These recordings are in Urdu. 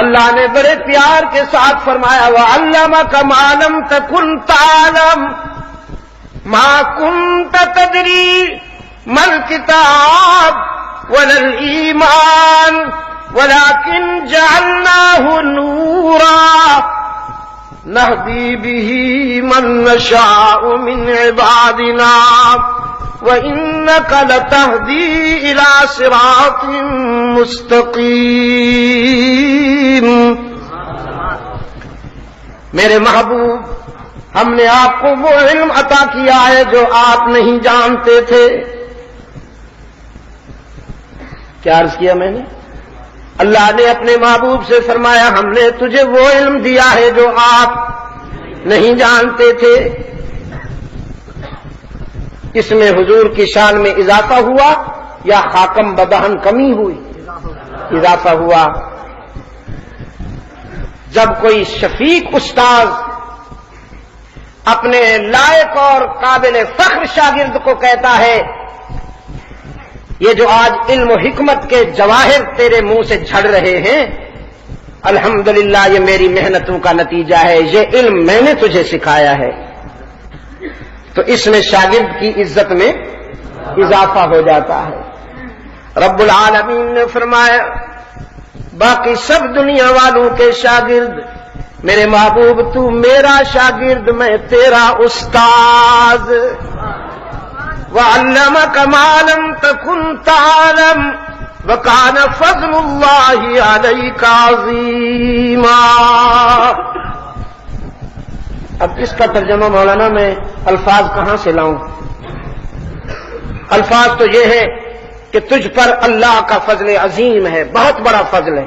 اللہ نے بڑے پیار کے ساتھ فرمایا وَعَلَّمَكَ مَا لَمْ تَكُنْ تَعْلَمْ مَا كُنْتَ تَدْرِي مَا الْكِتَابُ وَلَا الْإِيمَانُ وَلَكِنْ جَعَلْنَاهُ نُورًا نَهْدِي بِهِ مَن نَّشَاءُ مِنْ عِبَادِنَا وَإِنَّكَ لَتَهْدِي إِلَى صِرَاطٍ مُسْتَقِيمٍ۔ میرے محبوب، ہم نے آپ کو وہ علم عطا کیا ہے جو آپ نہیں جانتے تھے۔ کیا عرض کیا میں نے؟ اللہ نے اپنے محبوب سے فرمایا ہم نے تجھے وہ علم دیا ہے جو آپ نہیں جانتے تھے۔ اس میں حضور کی شان میں اضافہ ہوا یا حاکم بدہن کمی ہوئی؟ اضافہ ہوا۔ جب کوئی شفیق استاذ اپنے لائق اور قابل فخر شاگرد کو کہتا ہے یہ جو آج علم و حکمت کے جواہر تیرے منہ سے جھڑ رہے ہیں الحمدللہ یہ میری محنتوں کا نتیجہ ہے، یہ علم میں نے تجھے سکھایا ہے، تو اس میں شاگرد کی عزت میں اضافہ ہو جاتا ہے۔ رب العالمین نے فرمایا باقی سب دنیا والوں کے شاگرد، میرے محبوب تو میرا شاگرد میں تیرا استاد۔ وَعَلَّمَكَ مَا لَمْ تَكُنْ تَعْلَمْ وَكَانَ فَضْلُ اللَّهِ عَلَيْكَ عَظِيمًا۔ اب اس کا ترجمہ مولانا میں الفاظ کہاں سے لاؤں؟ الفاظ تو یہ ہے کہ تجھ پر اللہ کا فضل عظیم ہے، بہت بڑا فضل ہے،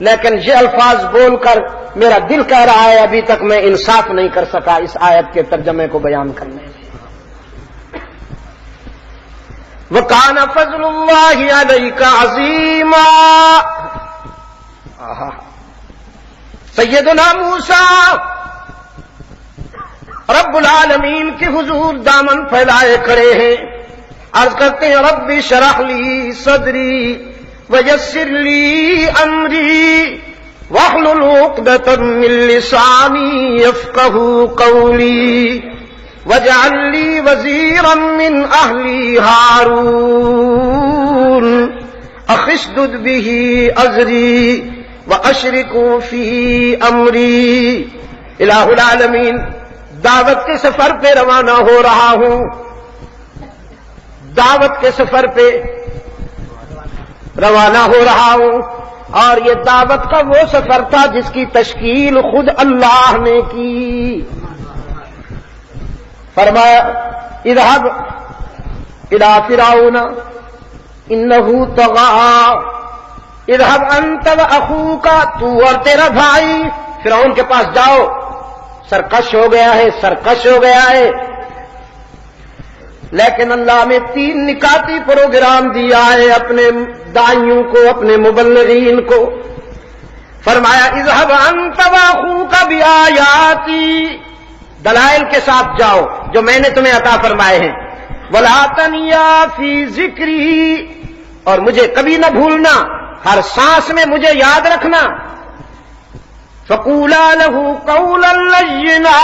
لیکن یہ الفاظ بول کر میرا دل کہہ رہا ہے ابھی تک میں انصاف نہیں کر سکا اس آیت کے ترجمے کو بیان کرنے میں۔ وَكَانَ فَضْلُ اللَّهِ عَلَيْكَ عَظِيمًا۔ سیدنا موسیٰ رب العالمین کے حضور دامن پھیلائے کھڑے ہیں، عرض کرتے ہیں رب اشرح لی صدری ویسر لی امری واحلل عقدۃ من لسانی یفقهوا قولی واجعل لی وزیرا من اہلی ہارون اخی اشدد بہ ازری واشرکہ فی امری۔ الہ العالمین، دعوت کے سفر پہ روانہ ہو رہا ہوں، دعوت کے سفر پہ روانہ ہو رہا ہوں، اور یہ دعوت کا وہ سفر تھا جس کی تشکیل خود اللہ نے کی۔ فرمایا اذهب الى فرعون انه طغى اذهب انت واخوك، تو اور تیرا بھائی فرعون کے پاس جاؤ، سرکش ہو گیا ہے، سرکش ہو گیا ہے۔ لیکن اللہ نے 3 نکاتی پروگرام دیا ہے اپنے داعیوں کو، اپنے مبلغین کو۔ فرمایا اذهب انت واخوك بآیاتی، دلائل کے ساتھ جاؤ جو میں نے تمہیں عطا فرمائے ہیں، ولا تنیا فی ذکری، اور مجھے کبھی نہ بھولنا، ہر سانس میں مجھے یاد رکھنا۔ فقولا لہ قولا لینا،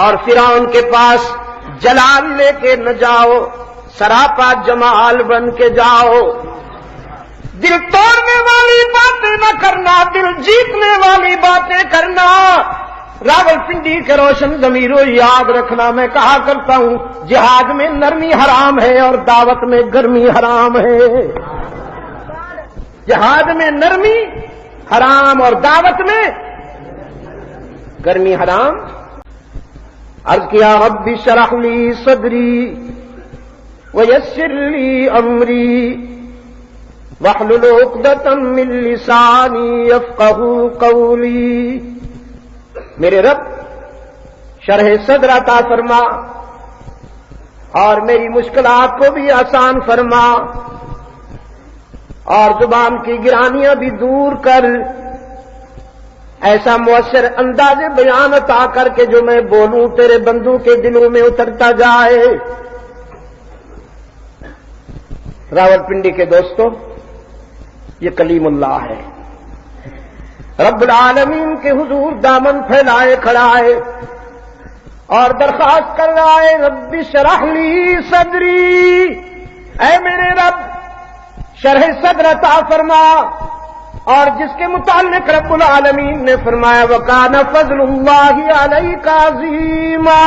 اور فرعون کے پاس جلال لے کے نہ جاؤ، سراپا جمال بن کے جاؤ۔ دل توڑنے والی باتیں نہ کرنا، دل جیتنے والی باتیں کرنا۔ راولپنڈی کے روشن ضمیروں یاد رکھنا، میں کہا کرتا ہوں جہاد میں نرمی حرام ہے اور دعوت میں گرمی حرام ہے۔ جہاد میں نرمی حرام اور دعوت میں گرمی حرام۔ عرض کیا رب اشرح لی صدری ویسر لی امری واحلل عقدۃ من لسانی یفقهوا قولی۔ میرے رب شرح صدر عطا فرما اور میری مشکلات کو بھی آسان فرما اور زبان کی گرانیاں بھی دور کر، ایسا مؤثر انداز بیان عطا کر کے جو میں بولوں تیرے بندوں کے دلوں میں اترتا جائے۔ راولپنڈی کے دوستوں، یہ کلیم اللہ ہے، رب العالمین کے حضور دامن پھیلائے کھڑا ہے اور درخواست کر رہا ہے رب اشرح لی صدری، اے میرے رب شرح صدر عطا فرما. اور جس کے متعلق رب العالمین نے فرمایا وَكَانَ فَضْلُ اللَّهِ عَلَيْكَ عَظِيمًا،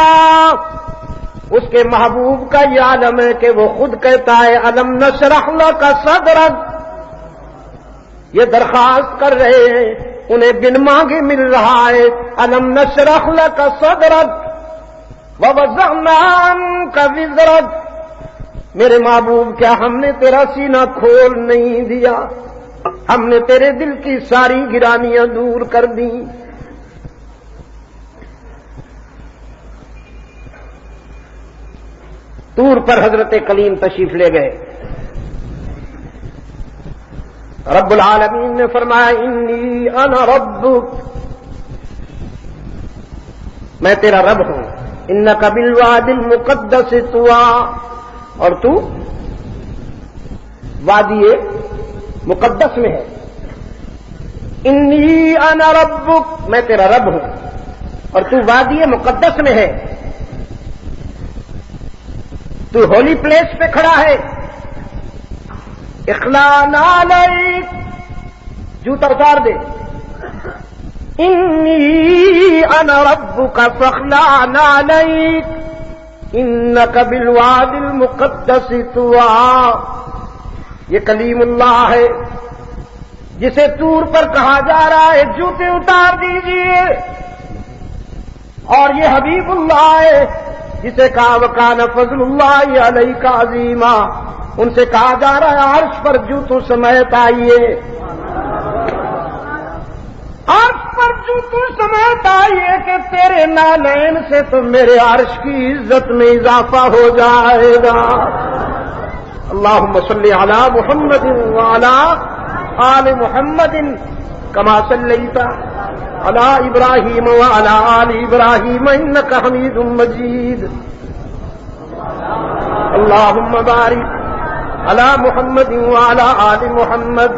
اس کے محبوب کا یہ عالم ہے کہ وہ خود کہتا ہے أَلَمْ نَشْرَحْ لَكَ صَدْرَكَ، یہ درخواست کر رہے ہیں انہیں بن مانگے مل رہا ہے. أَلَمْ نَشْرَحْ لَكَ صَدْرَكَ وَوَضَعْنَا عَنكَ وِزْرَكَ، میرے محبوب کیا ہم نے تیرا سینہ کھول نہیں دیا، ہم نے تیرے دل کی ساری گرانیاں دور کر دیں. طور پر حضرت کلیم تشریف لے گئے. رب العالمین نے فرمایا انی انا ربک، میں تیرا رب ہوں. انک بالوادی المقدس طوی، اور تو وادی مقدس میں ہے. انی انا ربک، میں تیرا رب ہوں اور تو وادی مقدس میں ہے. تو ہولی پلیس پہ کھڑا ہے. اخلا نعلیک، جوتا اتار دے. انی انا ربک فاخلع نعلیک انک بالوادی المقدس طوی. یہ کلیم اللہ ہے جسے طور پر کہا جا رہا ہے جوتے اتار دیجئے، اور یہ حبیب اللہ ہے جسے کہا وَكَانَ فَضْلُ اللَّهِ عَلَيْكَ عَظِيمًا. ان سے کہا جا رہا ہے عرش پر جوتوں سمیت آئیے، عرش پر جوتوں سمیت آئیے کہ تیرے نالین سے تو میرے عرش کی عزت میں اضافہ ہو جائے گا. اللهم صل على محمد وعلى آل محمد كما صليت على إبراهيم وعلى آل إبراهيم إنك حميد مجيد. اللهم بارك على محمد وعلى آل محمد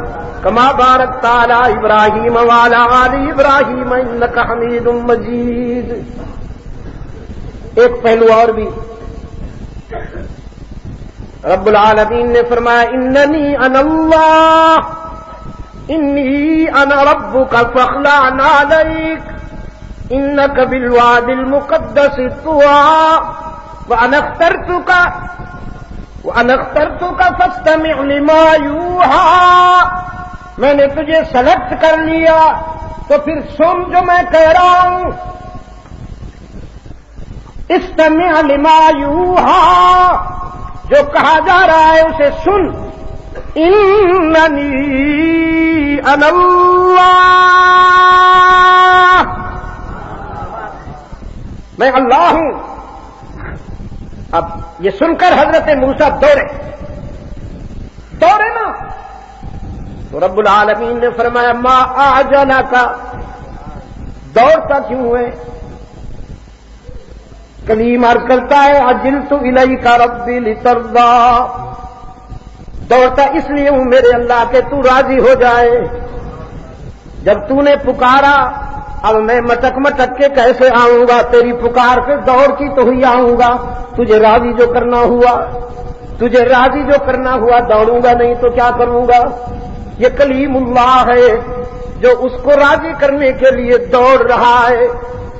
كما باركت على إبراهيم وعلى آل إبراهيم إنك حميد مجيد. ایک پہلو اور بھی رب العالمین نے فرمایا اننی انا اللہ انی انا ربک فاخلع نعلیک انک بالوادی المقدس طوی وانا اخترتک فاستمع لما یوحی. میں نے تجھے سلیکٹ کر لیا تو پھر سن جو میں کہہ رہا ہوں. استمع لما یوحی، جو کہا جا رہا ہے اسے سن. اننی انا اللہ، میں اللہ ہوں. اب یہ سن کر حضرت موسیٰ دوڑے نا، تو رب العالمین نے فرمایا ما اعجلک، دوڑتا کیوں ہے؟ کلیم عرض کرتا ہے عجلت الیک ربی لترضی، دوڑتا اس لیے ہوں میرے اللہ کہ تو راضی ہو جائے. جب تو نے پکارا اب میں مٹک کے کیسے آؤں گا؟ تیری پکار کے دوڑ کی تو ہی آؤں گا. تجھے راضی جو کرنا ہوا دوڑوں گا، نہیں تو کیا کروں گا؟ یہ کلیم اللہ ہے جو اس کو راضی کرنے کے لیے دوڑ رہا ہے،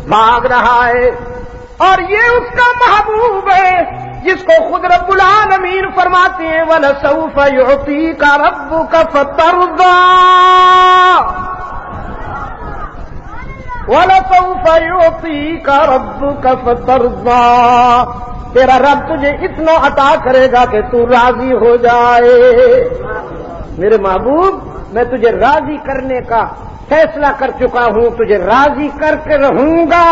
بھاگ رہا ہے. اور یہ اس کا محبوب ہے جس کو خود رب العالمین فرماتے ہیں وَلَسَوْفَ يُعْطِيكَ رَبُّكَ فَتَرْضَىٰ، وَلَسَوْفَ يُعْطِيكَ رَبُّكَ فَتَرْضَىٰ. تیرا رب تجھے اتنا عطا کرے گا کہ تو راضی ہو جائے. میرے محبوب میں تجھے راضی کرنے کا فیصلہ کر چکا ہوں، تجھے راضی کر کے رہوں گا.